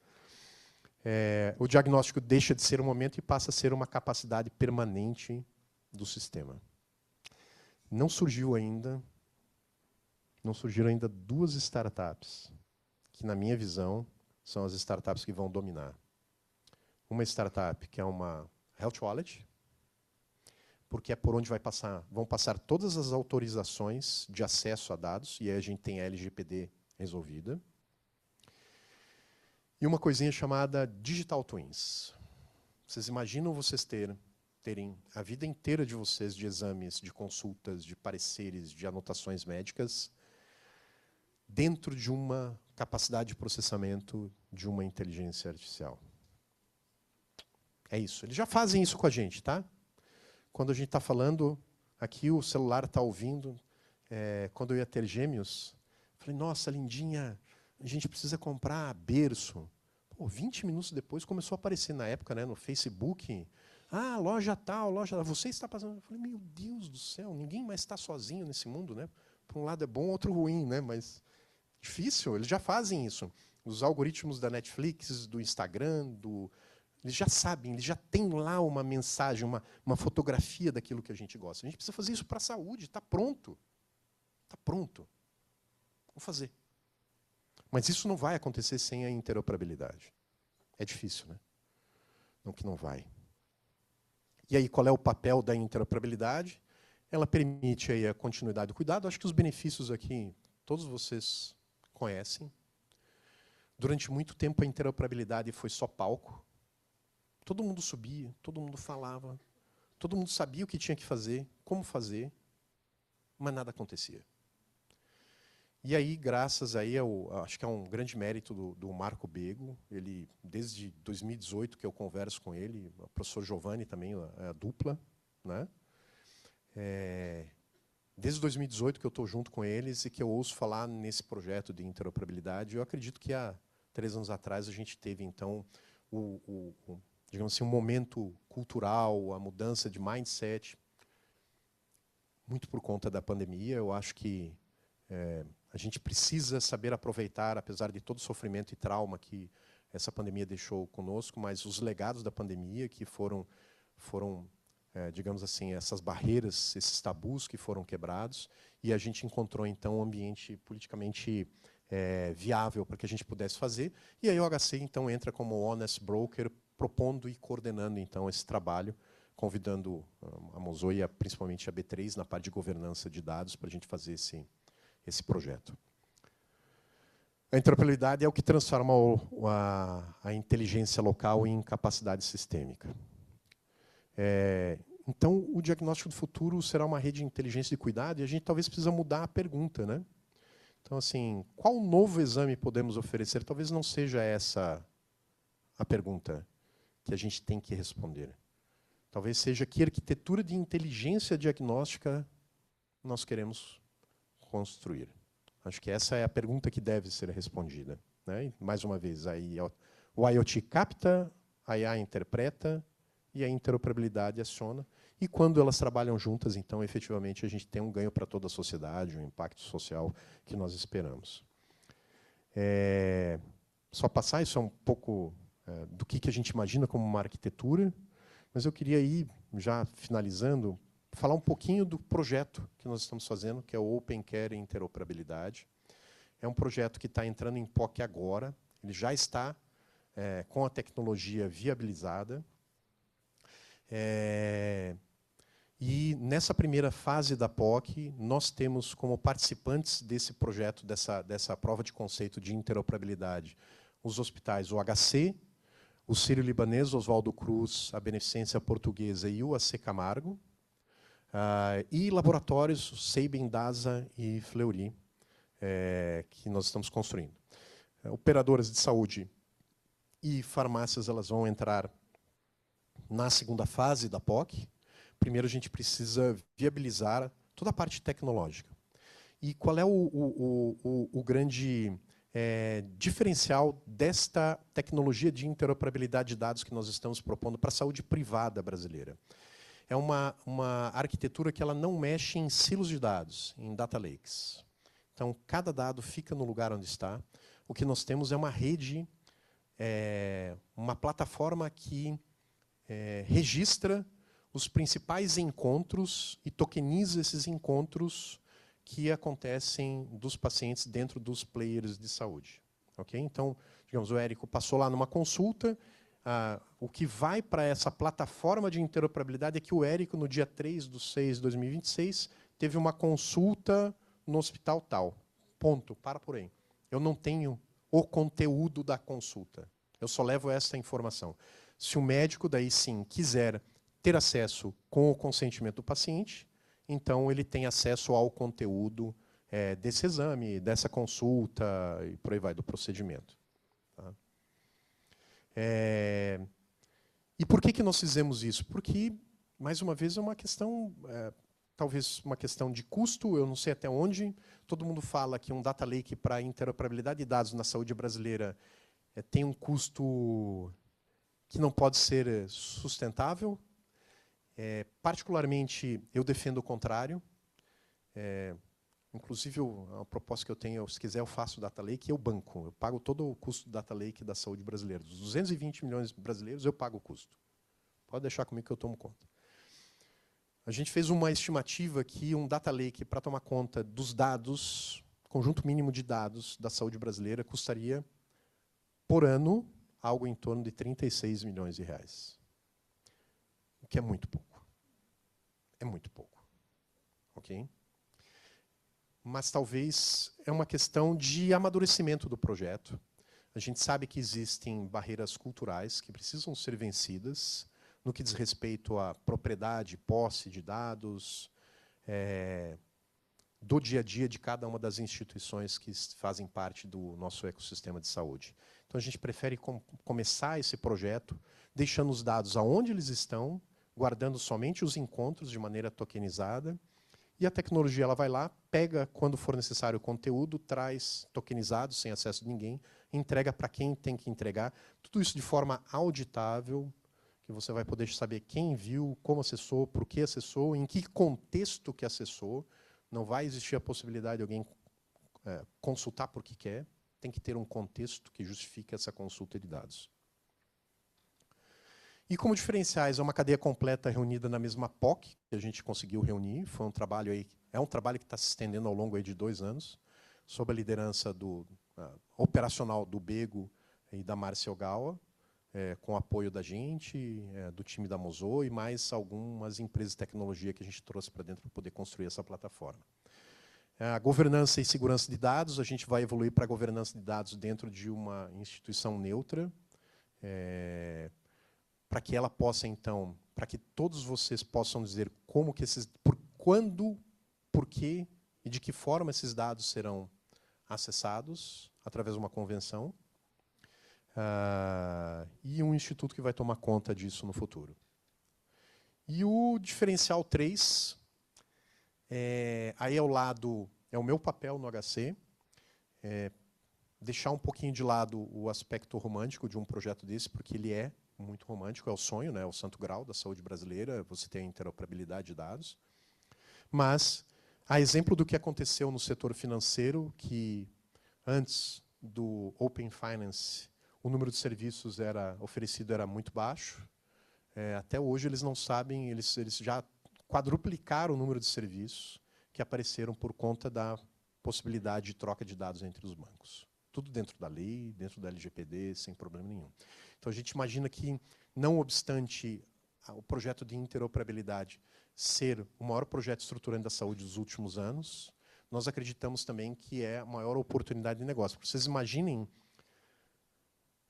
O diagnóstico deixa de ser um momento e passa a ser uma capacidade permanente do sistema. Não surgiram ainda duas startups que, na minha visão, são as startups que vão dominar. Uma startup que é uma Health Wallet, porque é por onde vão passar todas as autorizações de acesso a dados, e aí a gente tem a LGPD resolvida. E uma coisinha chamada Digital Twins. Vocês imaginam vocês terem a vida inteira de vocês de exames, de consultas, de pareceres, de anotações médicas, dentro de uma capacidade de processamento de uma inteligência artificial. É isso. Eles já fazem isso com a gente, tá? Quando a gente está falando, aqui o celular está ouvindo. Quando eu ia ter gêmeos, falei, nossa, lindinha, a gente precisa comprar berço. Pô, 20 minutos depois começou a aparecer na época, né, no Facebook. Ah, loja tal, loja tal. Você está passando. Eu falei, meu Deus do céu, ninguém mais está sozinho nesse mundo, né? Por um lado é bom, outro ruim, né? Mas difícil, eles já fazem isso. Os algoritmos da Netflix, do Instagram, eles já sabem, eles já têm lá uma mensagem, uma fotografia daquilo que a gente gosta. A gente precisa fazer isso para a saúde, está pronto. Está pronto. Vamos fazer. Mas isso não vai acontecer sem a interoperabilidade. É difícil, né? Não que não vai. E aí, qual é o papel da interoperabilidade? Ela permite aí a continuidade do cuidado. Acho que os benefícios aqui, todos vocês conhecem. Durante muito tempo, a interoperabilidade foi só palco. Todo mundo subia, todo mundo falava, todo mundo sabia o que tinha que fazer, como fazer, mas nada acontecia. E aí, graças aí acho que é um grande mérito do Marco Bego, ele, desde 2018 que eu converso com ele, o professor Giovanni também, a dupla, né? Desde 2018 que eu estou junto com eles e que eu ouço falar nesse projeto de interoperabilidade. Eu acredito que há 3 anos atrás a gente teve, então, digamos assim, um momento cultural, a mudança de mindset, muito por conta da pandemia. Eu acho que a gente precisa saber aproveitar, apesar de todo o sofrimento e trauma que essa pandemia deixou conosco, mas os legados da pandemia que foram digamos assim, essas barreiras, esses tabus que foram quebrados, e a gente encontrou, então, um ambiente politicamente viável para que a gente pudesse fazer. E aí o HC, então, entra como honest broker, propondo e coordenando, então, esse trabalho, convidando a Mozoia, principalmente a B3, na parte de governança de dados, para a gente fazer esse projeto. A interoperabilidade é o que transforma a inteligência local em capacidade sistêmica. Então, o diagnóstico do futuro será uma rede de inteligência de cuidado, e a gente talvez precisa mudar a pergunta, né? Então, assim, qual novo exame podemos oferecer? Talvez não seja essa a pergunta que a gente tem que responder. Talvez seja que arquitetura de inteligência diagnóstica nós queremos construir. Acho que essa é a pergunta que deve ser respondida, né? E, mais uma vez, aí, o IoT capta, a IA interpreta e a interoperabilidade aciona. E quando elas trabalham juntas, então, efetivamente, a gente tem um ganho para toda a sociedade, um impacto social que nós esperamos. Só passar, isso é um pouco do que a gente imagina como uma arquitetura, mas eu queria ir, já finalizando, falar um pouquinho do projeto que nós estamos fazendo, que é o Open Care Interoperabilidade. É um projeto que está entrando em POC agora, ele já está com a tecnologia viabilizada. E nessa primeira fase da POC, nós temos como participantes desse projeto, dessa prova de conceito de interoperabilidade, os hospitais, o HC, o Sírio-Libanês, Oswaldo Cruz, a Beneficência Portuguesa e o AC Camargo, e laboratórios Sabin, DASA e Fleury, que nós estamos construindo. Operadoras de saúde e farmácias, elas vão entrar na segunda fase da POC. Primeiro, a gente precisa viabilizar toda a parte tecnológica. E qual é o grande diferencial desta tecnologia de interoperabilidade de dados que nós estamos propondo para a saúde privada brasileira? É uma arquitetura que ela não mexe em silos de dados, em data lakes. Então, cada dado fica no lugar onde está. O que nós temos é uma rede, uma plataforma que registra os principais encontros e tokeniza esses encontros que acontecem dos pacientes dentro dos players de saúde. Okay? Então, digamos, o Érico passou lá numa consulta, o que vai para essa plataforma de interoperabilidade é que o Érico, no dia 3/6/2026, teve uma consulta no hospital tal. Ponto, para por aí. Eu não tenho o conteúdo da consulta. Eu só levo essa informação. Se o médico, daí sim, quiser ter acesso com o consentimento do paciente, então ele tem acesso ao conteúdo desse exame, dessa consulta, e por aí vai, do procedimento. Tá? E por que nós fizemos isso? Porque, mais uma vez, é uma questão, talvez uma questão de custo, eu não sei até onde. Todo mundo fala que um data lake para interoperabilidade de dados na saúde brasileira tem um custo que não pode ser sustentável. Particularmente, eu defendo o contrário. Inclusive, a proposta que eu tenho, se quiser, eu faço o data lake e eu banco. Eu pago todo o custo do data lake da saúde brasileira. Dos 220 milhões brasileiros, eu pago o custo. Pode deixar comigo que eu tomo conta. A gente fez uma estimativa que um data lake, para tomar conta dos dados, conjunto mínimo de dados da saúde brasileira, custaria, por ano, algo em torno de 36 milhões de reais. O que é muito pouco. É muito pouco. Ok? Mas talvez é uma questão de amadurecimento do projeto. A gente sabe que existem barreiras culturais que precisam ser vencidas no que diz respeito à propriedade, posse de dados, do dia a dia de cada uma das instituições que fazem parte do nosso ecossistema de saúde. Então, a gente prefere começar esse projeto deixando os dados aonde eles estão, guardando somente os encontros de maneira tokenizada, e a tecnologia ela vai lá, pega, quando for necessário, o conteúdo, traz tokenizado, sem acesso de ninguém, entrega para quem tem que entregar. Tudo isso de forma auditável, que você vai poder saber quem viu, como acessou, por que acessou, em que contexto que acessou. Não vai existir a possibilidade de alguém consultar porque quer. Tem que ter um contexto que justifique essa consulta de dados. E como diferenciais, é uma cadeia completa reunida na mesma POC, que a gente conseguiu reunir. Foi um trabalho aí, é um trabalho que está se estendendo ao longo aí de 2 anos, sob a liderança operacional do Bego e da Márcia Ogawa, com apoio da gente, do time da Mozo e mais algumas empresas de tecnologia que a gente trouxe para dentro para poder construir essa plataforma. A governança e segurança de dados, a gente vai evoluir para a governança de dados dentro de uma instituição neutra, para que ela possa, então, para que todos vocês possam dizer como que quando, por que e de que forma esses dados serão acessados através de uma convenção, e um instituto que vai tomar conta disso no futuro. E o diferencial 3, aí ao lado, é o meu papel no HC, deixar um pouquinho de lado o aspecto romântico de um projeto desse, porque ele é muito romântico, é o sonho, né, o santo grau da saúde brasileira, você tem a interoperabilidade de dados. Mas, a exemplo do que aconteceu no setor financeiro, que antes do Open Finance, o número de serviços oferecido era muito baixo. Até hoje eles não sabem, eles já quadruplicaram o número de serviços que apareceram por conta da possibilidade de troca de dados entre os bancos. tudo dentro da lei, dentro da LGPD, sem problema nenhum. Então, a gente imagina que, não obstante o projeto de interoperabilidade ser o maior projeto estruturante da saúde dos últimos anos, nós acreditamos também que é a maior oportunidade de negócio. Vocês imaginem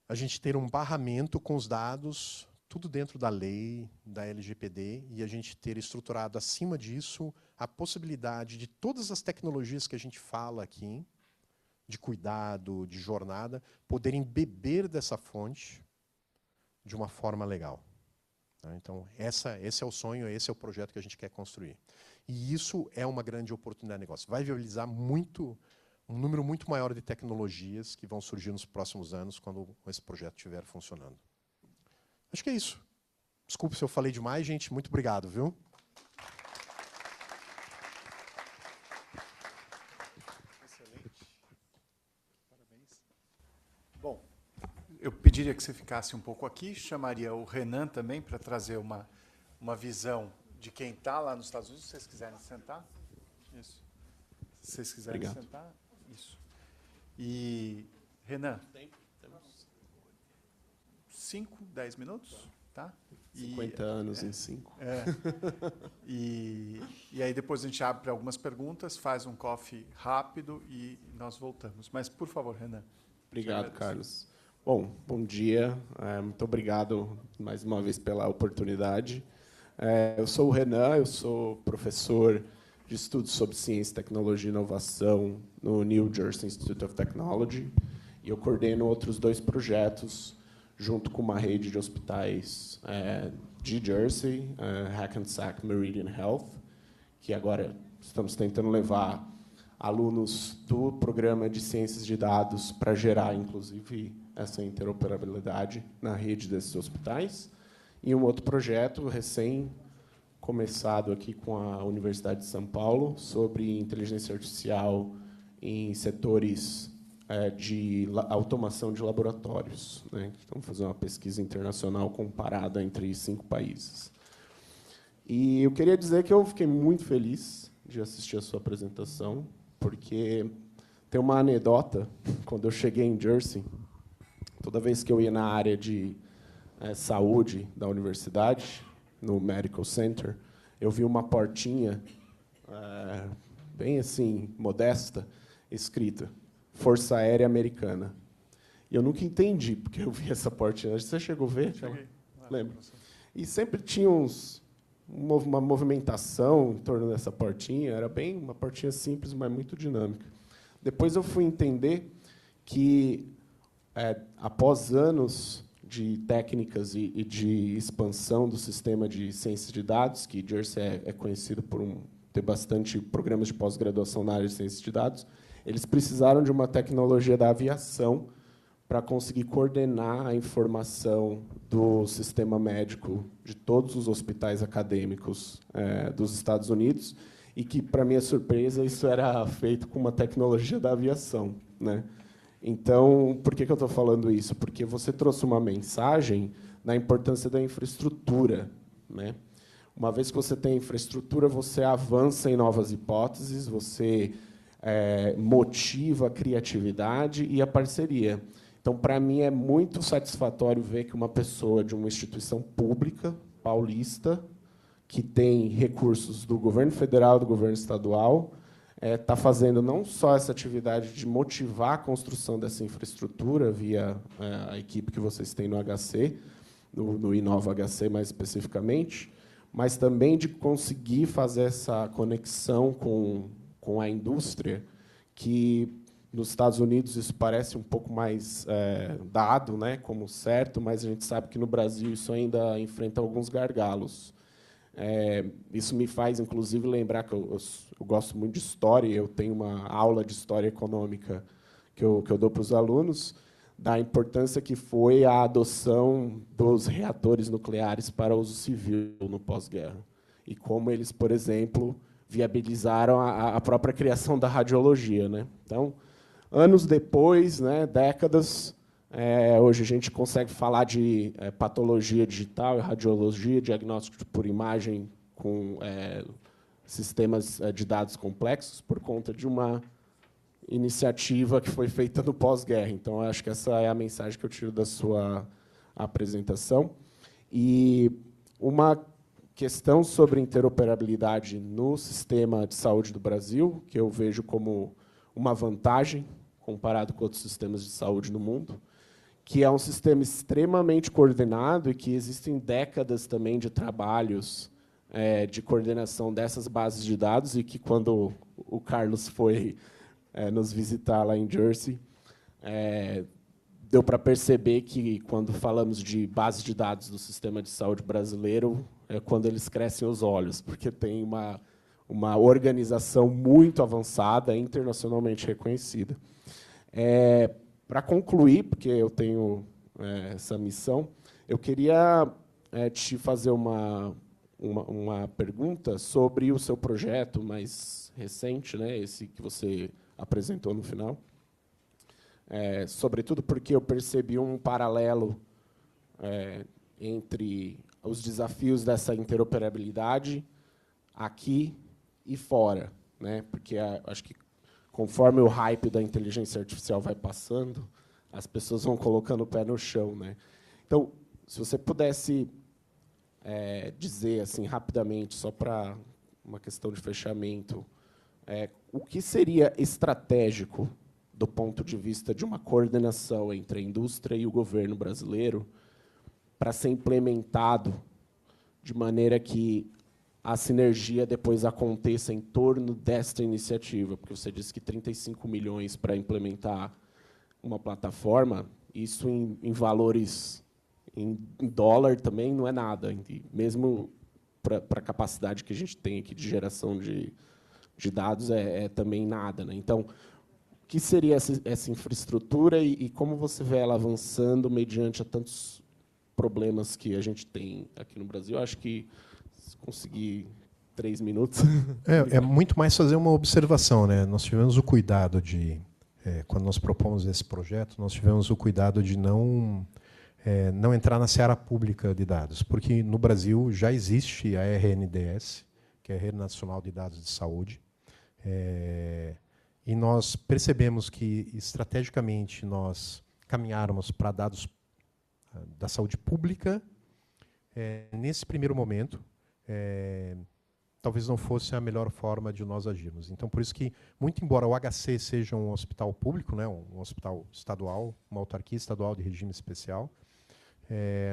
a gente ter um barramento com os dados, tudo dentro da lei, da LGPD, e a gente ter estruturado, acima disso, a possibilidade de todas as tecnologias que a gente fala aqui, de cuidado, de jornada, poderem beber dessa fonte de uma forma legal. Então, esse é o sonho, esse é o projeto que a gente quer construir. E isso é uma grande oportunidade de negócio. Vai viabilizar um número muito maior de tecnologias que vão surgir nos próximos anos quando esse projeto estiver funcionando. Acho que é isso. Desculpe se eu falei demais, gente. Muito obrigado, viu? Excelente. Parabéns. Bom, eu pediria que você ficasse um pouco aqui, chamaria o Renan também para trazer uma visão de quem está lá nos Estados Unidos. Se vocês quiserem sentar. Isso. Se vocês quiserem sentar. Isso. E, Renan, 5, 10 minutos, tá? 50 anos em 5. E aí depois a gente abre para algumas perguntas, faz um coffee rápido e nós voltamos. Mas, por favor, Renan. Obrigado, Carlos. Bom dia. Muito obrigado mais uma vez pela oportunidade. Eu sou o Renan, eu sou professor de estudos sobre ciência, tecnologia e inovação no New Jersey Institute of Technology, e eu coordeno outros 2 projetos junto com uma rede de hospitais de Jersey, Hackensack Meridian Health, que agora estamos tentando levar alunos do programa de ciências de dados para gerar, inclusive, essa interoperabilidade na rede desses hospitais, e um outro projeto recém-começado aqui com a Universidade de São Paulo sobre inteligência artificial em setores de automação de laboratórios, né? Então, fazer uma pesquisa internacional comparada entre 5 países. E eu queria dizer que eu fiquei muito feliz de assistir a sua apresentação, porque tem uma anedota. Quando eu cheguei em Jersey, toda vez que eu ia na área de saúde da universidade, no Medical Center, eu vi uma portinha bem assim, modesta, escrita Força Aérea Americana. E eu nunca entendi porque eu vi essa portinha. Você chegou a ver? Cheguei. Lembro. E sempre tinha uma movimentação em torno dessa portinha. Era bem uma portinha simples, mas muito dinâmica. Depois eu fui entender que, após anos de técnicas e de expansão do sistema de ciências de dados, que Jersey é conhecido por ter bastante programas de pós-graduação na área de ciências de dados, eles precisaram de uma tecnologia da aviação para conseguir coordenar a informação do sistema médico de todos os hospitais acadêmicos dos Estados Unidos, e que, para minha surpresa, isso era feito com uma tecnologia da aviação, né? Então, por que eu estou falando isso? Porque você trouxe uma mensagem na importância da infraestrutura, né? Uma vez que você tem infraestrutura, você avança em novas hipóteses, você motiva a criatividade e a parceria. Então, para mim, é muito satisfatório ver que uma pessoa de uma instituição pública, paulista, que tem recursos do governo federal, do governo estadual, está fazendo não só essa atividade de motivar a construção dessa infraestrutura via a equipe que vocês têm no HC, no Inova HC mais especificamente, mas também de conseguir fazer essa conexão com a indústria, que nos Estados Unidos isso parece um pouco mais dado, né, como certo, mas a gente sabe que no Brasil isso ainda enfrenta alguns gargalos. Isso me faz, inclusive, lembrar que eu gosto muito de história. Eu tenho uma aula de história econômica que eu dou para os alunos, da importância que foi a adoção dos reatores nucleares para uso civil no pós-guerra, e como eles, por exemplo, viabilizaram a própria criação da radiologia, né? Então, anos depois, né, décadas, hoje a gente consegue falar de patologia digital e radiologia, diagnóstico por imagem com sistemas de dados complexos, por conta de uma iniciativa que foi feita no pós-guerra. Então, acho que essa é a mensagem que eu tiro da sua apresentação. E uma questão sobre interoperabilidade no sistema de saúde do Brasil, que eu vejo como uma vantagem comparado com outros sistemas de saúde no mundo, que é um sistema extremamente coordenado e que existem décadas também de trabalhos de coordenação dessas bases de dados, e que, quando o Carlos foi nos visitar lá em Jersey, deu para perceber que, quando falamos de base de dados do sistema de saúde brasileiro, é quando eles crescem os olhos, porque tem uma organização muito avançada, internacionalmente reconhecida. Para concluir, porque eu tenho essa missão, eu queria te fazer uma pergunta sobre o seu projeto mais recente, né, esse que você apresentou no final. Sobretudo porque eu percebi um paralelo entre os desafios dessa interoperabilidade aqui e fora, né? Porque acho que, conforme o hype da inteligência artificial vai passando, as pessoas vão colocando o pé no chão, né? Então, se você pudesse dizer assim rapidamente, só para uma questão de fechamento, o que seria estratégico do ponto de vista de uma coordenação entre a indústria e o governo brasileiro para ser implementado de maneira que a sinergia depois aconteça em torno desta iniciativa? Porque você disse que 35 milhões para implementar uma plataforma, isso em valores, em dólar também não é nada, e mesmo para a capacidade que a gente tem aqui de geração de dados é também nada, né? Então, o que seria essa infraestrutura e como você vê ela avançando mediante a tantos problemas que a gente tem aqui no Brasil? Acho que, se conseguir 3 minutos... É muito mais fazer uma observação, né? Nós tivemos o cuidado de, quando nós propomos esse projeto, nós tivemos o cuidado de não entrar na seara pública de dados, porque no Brasil já existe a RNDS, que é a Rede Nacional de Dados de Saúde, e nós percebemos que, estrategicamente, nós caminharmos para dados da saúde pública, nesse primeiro momento, talvez não fosse a melhor forma de nós agirmos. Então, por isso que, muito embora o HC seja um hospital público, né, um hospital estadual, uma autarquia estadual de regime especial,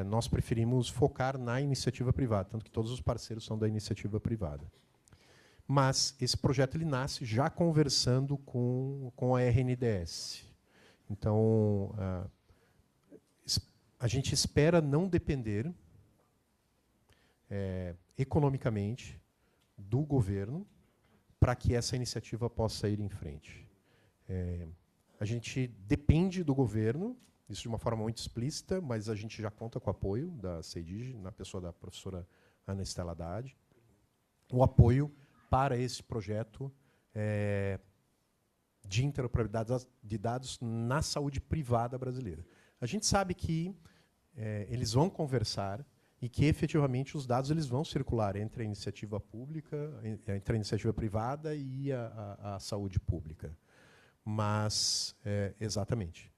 nós preferimos focar na iniciativa privada, tanto que todos os parceiros são da iniciativa privada. Mas esse projeto ele nasce já conversando com a RNDS. Então, a gente espera não depender economicamente do governo para que essa iniciativa possa ir em frente. A gente depende do governo, isso de uma forma muito explícita, mas a gente já conta com o apoio da CEDIG, na pessoa da professora Ana Estela Haddad, o apoio para esse projeto de interoperabilidade de dados na saúde privada brasileira. A gente sabe que eles vão conversar e que, efetivamente, os dados eles vão circular entre a iniciativa pública, entre a iniciativa privada e a saúde pública. Mas, exatamente.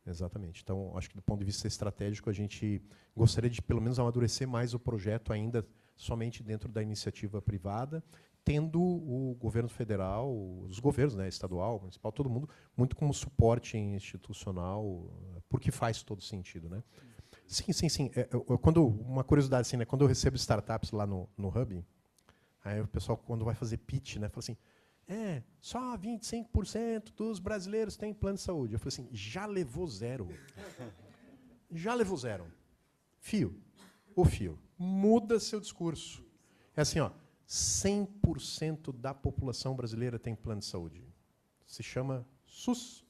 Então, acho que, do ponto de vista estratégico, a gente gostaria de, pelo menos, amadurecer mais o projeto ainda somente dentro da iniciativa privada, tendo o governo federal, os governos, né, estadual, municipal, todo mundo, muito como suporte institucional, porque faz todo sentido, né? Sim. Uma curiosidade, assim, né, quando eu recebo startups lá no Hub, aí o pessoal, quando vai fazer pitch, né, fala assim, só 25% dos brasileiros têm plano de saúde. Eu falei assim, já levou zero. Já levou zero. Fio. Muda seu discurso. É assim, 100% da população brasileira tem plano de saúde. Se chama SUS.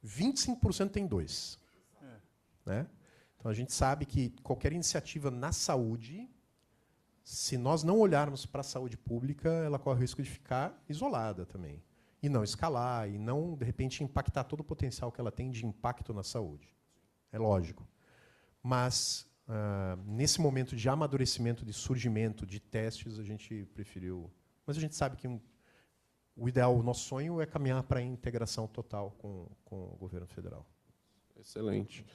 25% tem 2. Né? Então, a gente sabe que qualquer iniciativa na saúde, se nós não olharmos para a saúde pública, ela corre o risco de ficar isolada também. E não escalar, e não, de repente, impactar todo o potencial que ela tem de impacto na saúde. É lógico. Mas, nesse momento de amadurecimento, de surgimento, de testes, a gente preferiu... Mas a gente sabe que o ideal, o nosso sonho é caminhar para a integração total com o governo federal. Excelente.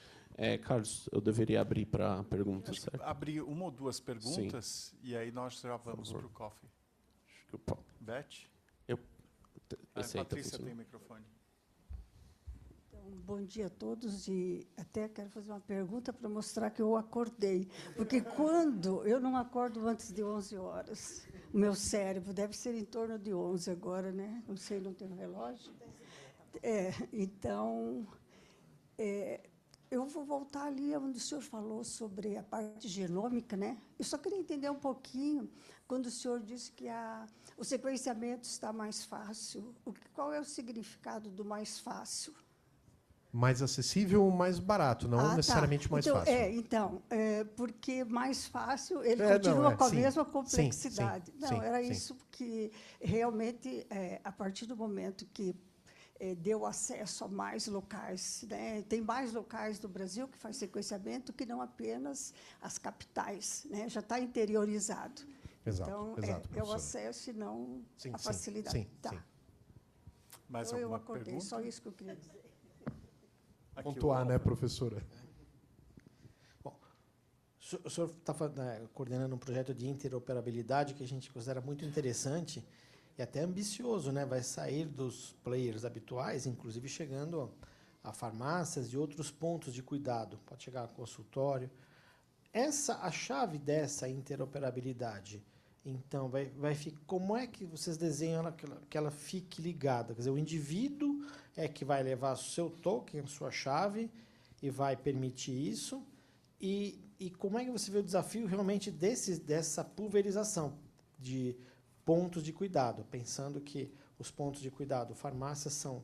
Carlos, eu deveria abrir para perguntas, certo? Abrir uma ou duas perguntas, sim, e aí nós já vamos para o coffee. Acho que eu... Beth? Patrícia tem o microfone. Então, bom dia a todos, e até quero fazer uma pergunta para mostrar que eu acordei, porque quando eu não acordo antes de 11 horas, o meu cérebro deve ser em torno de 11 agora, né? Não sei, não tenho relógio. Então, eu vou voltar ali onde o senhor falou sobre a parte genômica, né? Eu só queria entender um pouquinho, quando o senhor disse que o sequenciamento está mais fácil, qual é o significado do mais fácil? Mais acessível ou mais barato, não necessariamente mais fácil. Porque mais fácil, ele continua com a mesma complexidade. Sim, isso que realmente, a partir do momento que deu acesso a mais locais, né? Tem mais locais do Brasil que faz sequenciamento que não apenas as capitais, né? Já está interiorizado. Exato, é o acesso e não a facilidade. Sim. Mais então, alguma eu acordei, pergunta? só isso que eu queria dizer. Pontuar, né, professora? Bom, o senhor está coordenando um projeto de interoperabilidade que a gente considera muito interessante e até ambicioso, né? Vai sair dos players habituais, inclusive chegando a farmácias e outros pontos de cuidado. Pode chegar a consultório. A chave dessa interoperabilidade, então, como é que vocês desenham que ela fique ligada? Quer dizer, o indivíduo é que vai levar o seu token, a sua chave, e vai permitir isso. E como é que você vê o desafio realmente dessa pulverização de pontos de cuidado? Pensando que os pontos de cuidado, farmácias, são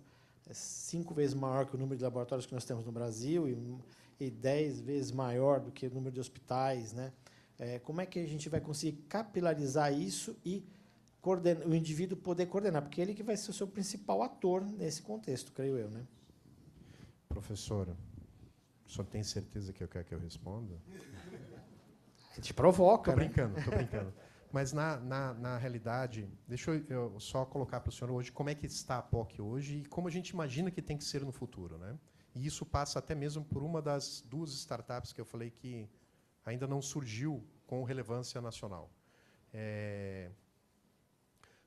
5 vezes maior que o número de laboratórios que nós temos no Brasil e 10 vezes maior do que o número de hospitais, né? Como é que a gente vai conseguir capilarizar isso e o indivíduo poder coordenar? Porque ele que vai ser o seu principal ator nesse contexto, creio eu, né? Professora, o senhor tem certeza que eu quero que eu responda? A gente provoca, Estou brincando. Mas, na realidade, deixa eu só colocar para o senhor hoje como é que está a POC hoje e como a gente imagina que tem que ser no futuro, né? E isso passa até mesmo por uma das 2 startups que eu falei que ainda não surgiu com relevância nacional.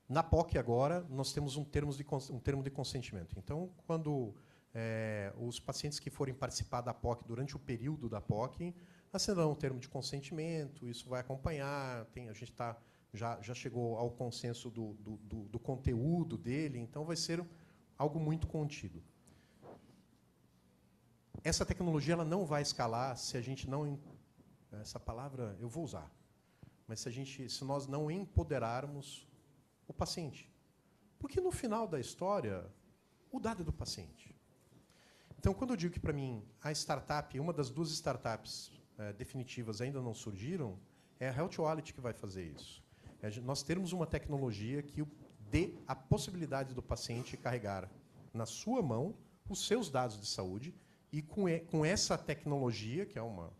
Na POC, agora, nós temos um termo de consentimento. Então, quando os pacientes que forem participar da POC durante o período da POC assinarão um termo de consentimento, isso vai acompanhar, a gente já chegou ao consenso do conteúdo dele, então vai ser algo muito contido. Essa tecnologia ela não vai escalar se a gente não... Essa palavra eu vou usar. Mas se nós não empoderarmos o paciente. Porque, no final da história, o dado é do paciente. Então, quando eu digo que, para mim, a startup, uma das 2 startups definitivas ainda não surgiram, é a Health Wallet que vai fazer isso. Nós termos uma tecnologia que dê a possibilidade do paciente carregar na sua mão os seus dados de saúde e, com essa tecnologia, que é uma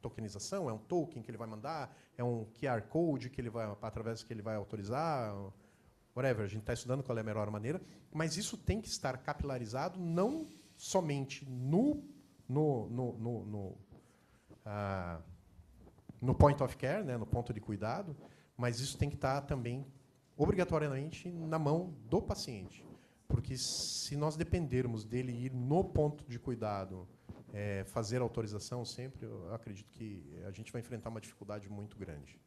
tokenização, é um token que ele vai mandar, é um QR Code que ele vai, através que ele vai autorizar, whatever, a gente está estudando qual é a melhor maneira, mas isso tem que estar capilarizado não somente no point of care, né, no ponto de cuidado, mas isso tem que estar também, obrigatoriamente, na mão do paciente. Porque se nós dependermos dele ir no ponto de cuidado, fazer autorização sempre, eu acredito que a gente vai enfrentar uma dificuldade muito grande.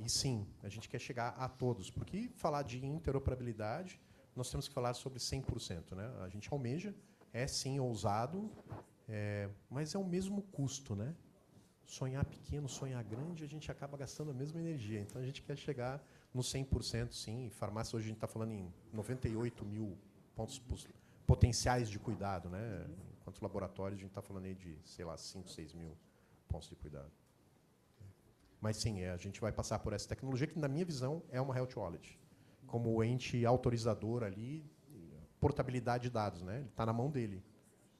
E sim, a gente quer chegar a todos, porque falar de interoperabilidade, nós temos que falar sobre 100%. Né? A gente almeja, sim ousado, mas é o mesmo custo. Né? Sonhar pequeno, sonhar grande, a gente acaba gastando a mesma energia. Então, a gente quer chegar no 100%, sim. Farmácia, hoje a gente está falando em 98 mil pontos potenciais de cuidado, né? Enquanto laboratórios, a gente está falando aí de, sei lá, 5, 6 mil pontos de cuidado. Mas, sim, a gente vai passar por essa tecnologia que, na minha visão, é uma Health Wallet. Como ente autorizador ali, portabilidade de dados. Né? Ele está na mão dele.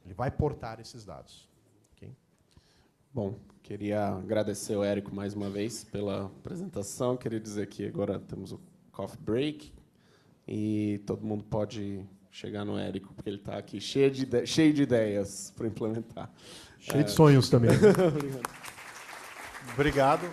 Ele vai portar esses dados. Okay? Bom, queria agradecer ao Érico mais uma vez pela apresentação. Queria dizer que agora temos o coffee break. e todo mundo pode chegar no Érico, porque ele está aqui cheio de ideias para implementar. Cheio de sonhos também. Obrigado.